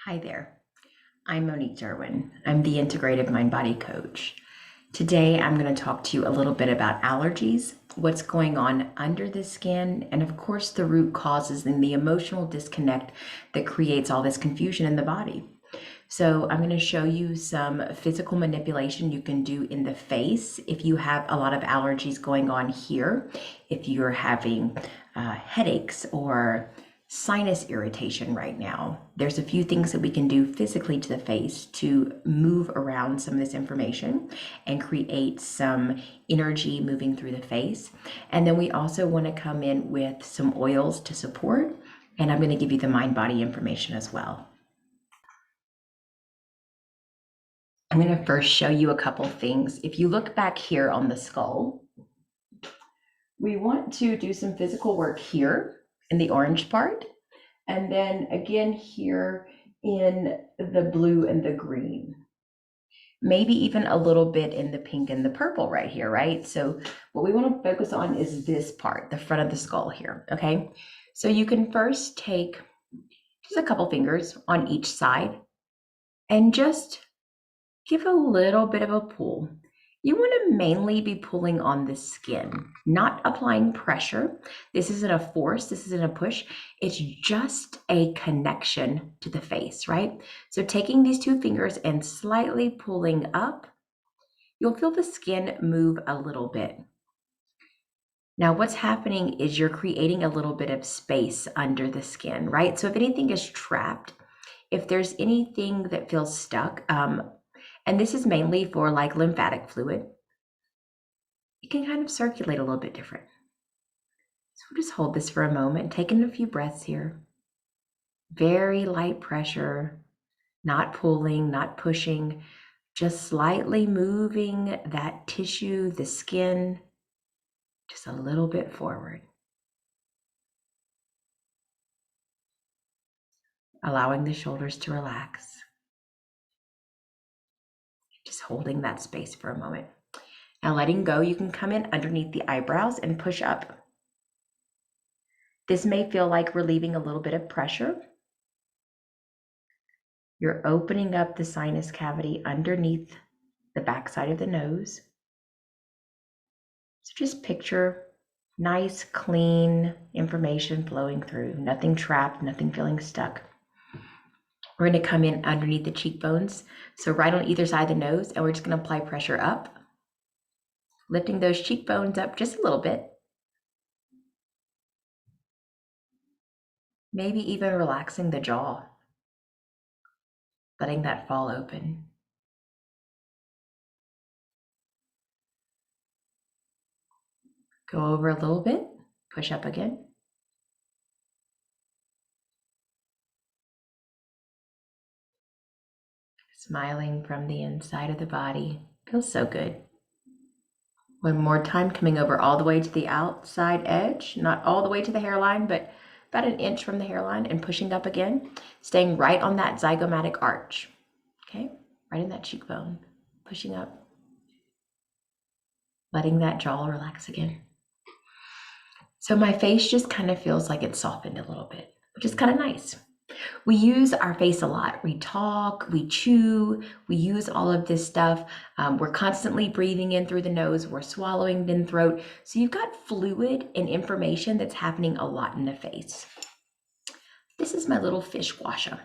Hi there, I'm Monique. I'm the Integrative Mind Body Coach. Today I'm going to talk to you a little bit about allergies, what's going on under the skin, and of course the root causes and the emotional disconnect that creates all this confusion in the body. So I'm going to show you some physical manipulation you can do in the face if you have a lot of allergies going on here, if you're having headaches or sinus irritation right now. There's a few things that we can do physically to the face to move around some of this information and create some energy moving through the face. And then we also want to come in with some oils to support, and I'm going to give you the mind-body information as well. I'm going to first show you a couple things. If you look back here on the skull, we want to do some physical work here in the orange part, and then again here in the blue and the green. Maybe even a little bit in the pink and the purple right here, right? So what we want to focus on is this part, the front of the skull here, okay? So you can first take just a couple fingers on each side and just give a little bit of a pull. You want to mainly be pulling on the skin, not applying pressure. This isn't a force, this isn't a push. It's just a connection to the face, right? So taking these two fingers and slightly pulling up, you'll feel the skin move a little bit. Now, what's happening is you're creating a little bit of space under the skin, right? So if anything is trapped, if there's anything that feels stuck, and this is mainly for like lymphatic fluid, it can kind of circulate a little bit different. So we'll just hold this for a moment, taking a few breaths here. Very light pressure, not pulling, not pushing, just slightly moving that tissue, the skin, just a little bit forward. Allowing the shoulders to relax. Just holding that space for a moment. Now letting go, you can come in underneath the eyebrows and push up. This may feel like relieving a little bit of pressure. You're opening up the sinus cavity underneath the backside of the nose. So just picture nice, clean information flowing through, nothing trapped, nothing feeling stuck. We're going to come in underneath the cheekbones, so right on either side of the nose, and we're just going to apply pressure up, lifting those cheekbones up just a little bit. Maybe even relaxing the jaw, letting that fall open. Go over a little bit, push up again. Smiling from the inside of the body. Feels so good. One more time, coming over all the way to the outside edge, not all the way to the hairline, but about an inch from the hairline, and pushing up again, staying right on that zygomatic arch. Okay, right in that cheekbone, pushing up, letting that jaw relax again. So my face just kind of feels like it's softened a little bit, which is kind of nice. We use our face a lot. We talk, we chew, we use all of this stuff. We're constantly breathing in through the nose, we're swallowing in throat. So you've got fluid and information that's happening a lot in the face. This is my little fish guasha.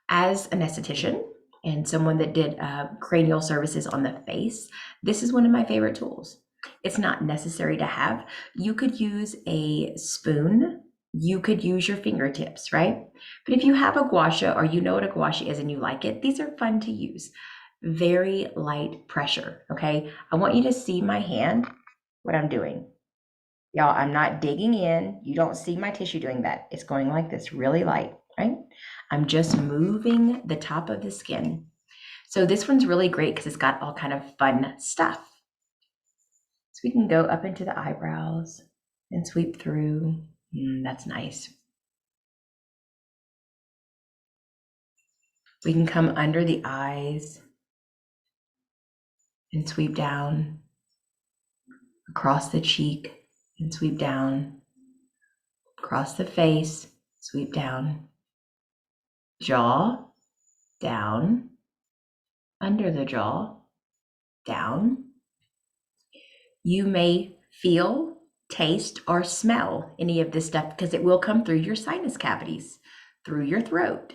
As an esthetician and someone that did cranial services on the face, this is one of my favorite tools. It's not necessary to have. You could use a spoon. You could use your fingertips, right? But if you have a gua sha or you know what a gua sha is and you like it, these are fun to use. Very light pressure, okay? I want you to see my hand, what I'm doing. Y'all, I'm not digging in. You don't see my tissue doing that. It's going like this, really light, right? I'm just moving the top of the skin. So this one's really great because it's got all kind of fun stuff. So we can go up into the eyebrows and sweep through. That's nice. We can come under the eyes and sweep down, across the cheek and sweep down, across the face, sweep down. jaw, down, under the jaw, down. You may feel, taste, or smell any of this stuff because it will come through your sinus cavities, through your throat.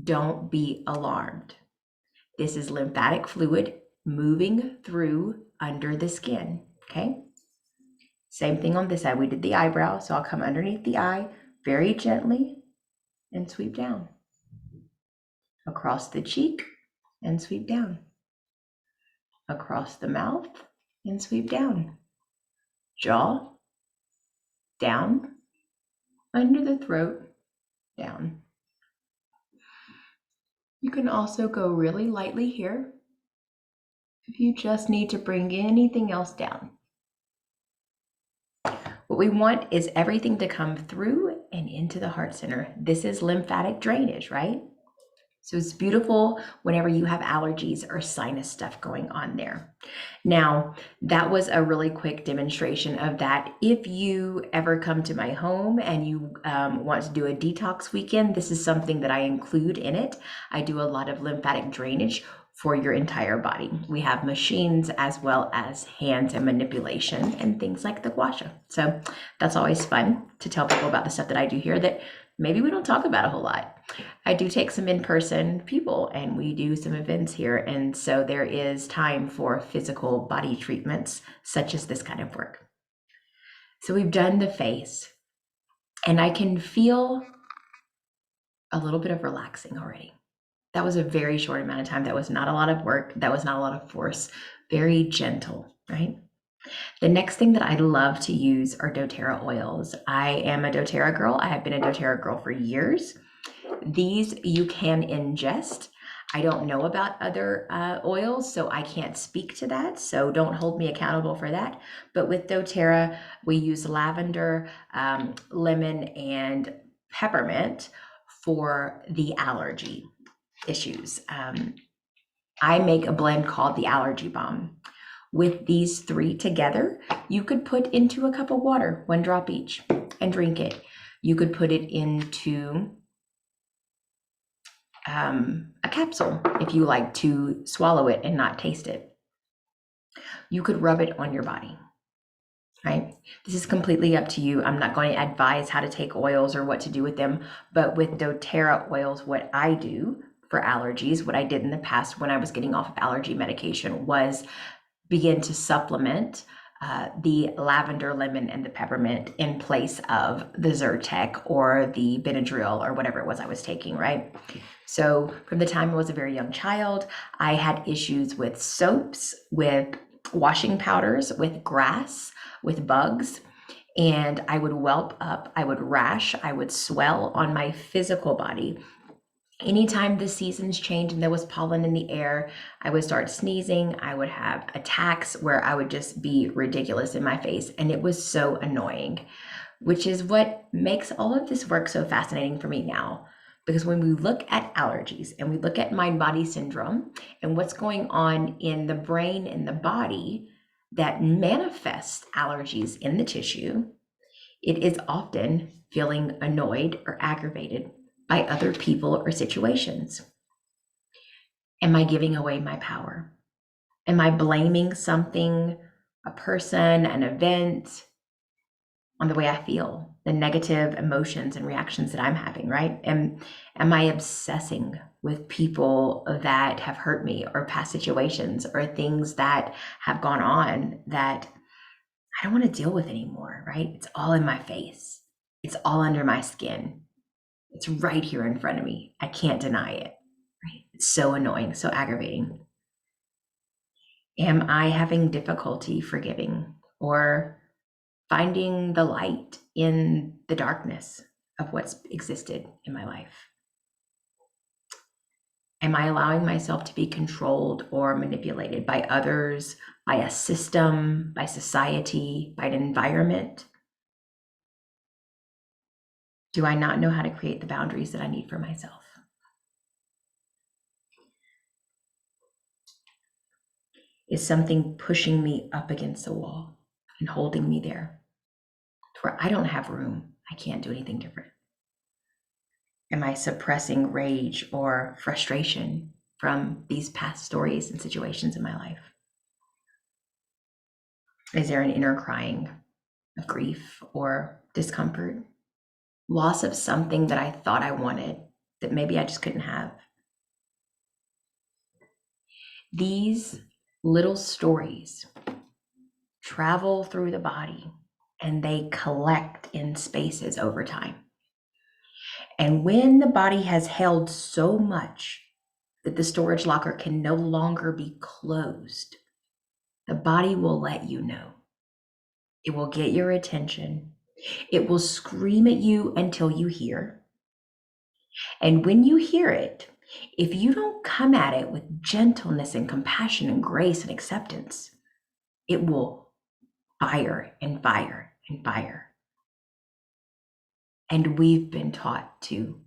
Don't be alarmed. This is lymphatic fluid moving through under the skin, okay? Same thing on this side. We did the eyebrow, so I'll come underneath the eye very gently and sweep down. Across the cheek and sweep down. Across the mouth and sweep down. Jaw, down, under the throat, down. You can also go really lightly here if you just need to bring anything else down. What we want is everything to come through and into the heart center. This is lymphatic drainage, right? So it's beautiful whenever you have allergies or sinus stuff going on there. Now, that was a really quick demonstration of that. If you ever come to my home and you want to do a detox weekend, this is something that I include in it. I do a lot of lymphatic drainage for your entire body. We have machines as well as hands and manipulation and things like the gua sha. So that's always fun to tell people about the stuff that I do here that maybe we don't talk about a whole lot. I do take some in-person people and we do some events here. And so there is time for physical body treatments such as this kind of work. So we've done the face and I can feel a little bit of relaxing already. That was a very short amount of time. That was not a lot of work. That was not a lot of force. Very gentle, right? The next thing that I love to use are doTERRA oils. I am a doTERRA girl. I have been a doTERRA girl for years. These you can ingest. I don't know about other oils, so I can't speak to that. So don't hold me accountable for that. But with doTERRA, we use lavender, lemon, and peppermint for the allergy issues. I make a blend called the Allergy Bomb. With these three together, you could put into a cup of water, 1 drop each, and drink it. You could put it into a capsule if you like to swallow it and not taste it. You could rub it on your body, right? This is completely up to you. I'm not going to advise how to take oils or what to do with them, but with doTERRA oils, what I do for allergies, what I did in the past when I was getting off of allergy medication was begin to supplement the lavender, lemon, and the peppermint in place of the Zyrtec or the Benadryl or whatever it was I was taking, right? So from the time I was a very young child, I had issues with soaps, with washing powders, with grass, with bugs, and I would whelp up, I would rash, I would swell on my physical body. Anytime the seasons changed and there was pollen in the air, I would start sneezing. I would have attacks where I would just be ridiculous in my face. And it was so annoying, which is what makes all of this work so fascinating for me now. Because when we look at allergies and we look at mind-body syndrome and what's going on in the brain and the body that manifests allergies in the tissue, it is often feeling annoyed or aggravated by other people or situations. Am I giving away my power? Am I blaming something, a person, an event on the way I feel, the negative emotions and reactions that I'm having, right? Am I obsessing with people that have hurt me or past situations or things that have gone on that I don't want to deal with anymore, right? It's all in my face. It's all under my skin. It's right here in front of me. I can't deny it, right? It's so annoying, so aggravating. Am I having difficulty forgiving or finding the light in the darkness of what's existed in my life? Am I allowing myself to be controlled or manipulated by others, by a system, by society, by an environment? Do I not know how to create the boundaries that I need for myself? Is something pushing me up against the wall and holding me there to where I don't have room? I can't do anything different. Am I suppressing rage or frustration from these past stories and situations in my life? Is there an inner crying of grief or discomfort? Loss of something that I thought I wanted that maybe I just couldn't have? These little stories travel through the body and they collect in spaces over time. And when the body has held so much that the storage locker can no longer be closed, the body will let you know. It will get your attention. It will scream at you until you hear. And when you hear it, if you don't come at it with gentleness and compassion and grace and acceptance, it will fire and fire and fire. And we've been taught to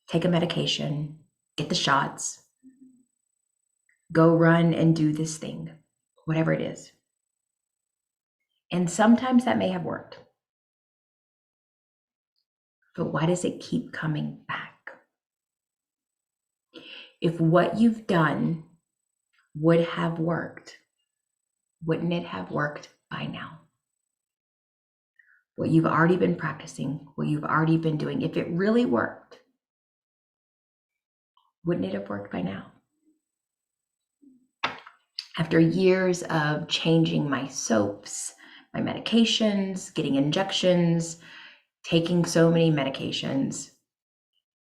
take a medication, get the shots, go run and do this thing, whatever it is. And sometimes that may have worked. But why does it keep coming back? If what you've done would have worked, wouldn't it have worked by now? What you've already been practicing, what you've already been doing, if it really worked, wouldn't it have worked by now? After years of changing my soaps, my medications, getting injections, taking so many medications,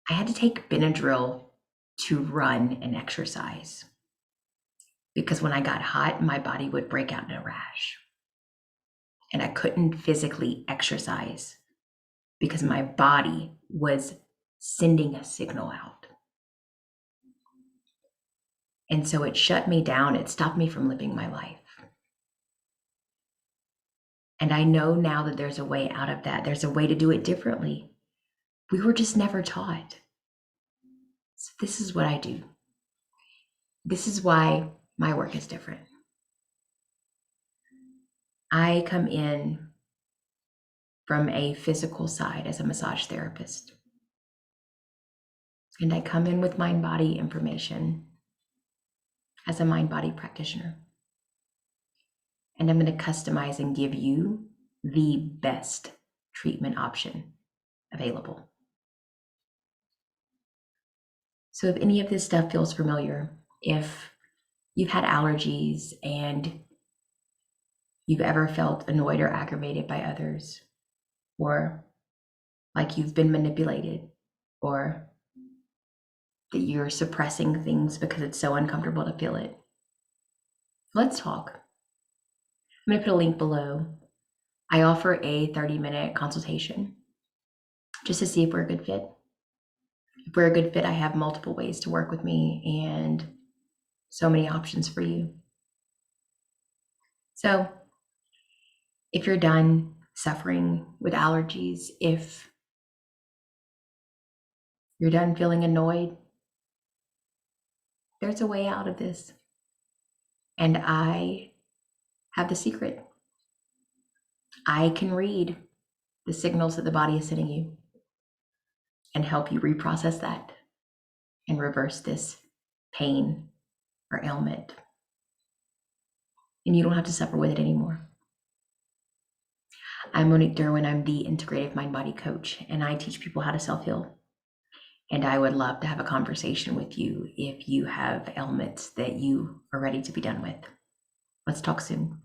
I had to take Benadryl to run and exercise. Because when I got hot, my body would break out in a rash. And I couldn't physically exercise because my body was sending a signal out. And so it shut me down. It stopped me from living my life. And I know now that there's a way out of that. There's a way to do it differently. We were just never taught. So this is what I do. This is why my work is different. I come in from a physical side as a massage therapist. And I come in with mind-body information as a mind-body practitioner. And I'm going to customize and give you the best treatment option available. So if any of this stuff feels familiar, if you've had allergies and you've ever felt annoyed or aggravated by others, or like you've been manipulated, or that you're suppressing things because it's so uncomfortable to feel it, let's talk. I'm going to put a link below. I offer a 30-minute consultation just to see if we're a good fit. If we're a good fit, I have multiple ways to work with me and so many options for you. So if you're done suffering with allergies, if you're done feeling annoyed, there's a way out of this. And I have the secret. I can read the signals that the body is sending you and help you reprocess that and reverse this pain or ailment. And you don't have to suffer with it anymore. I'm Monique Derwin. I'm the Integrative Mind Body Coach, and I teach people how to self-heal. And I would love to have a conversation with you if you have ailments that you are ready to be done with. Let's talk soon.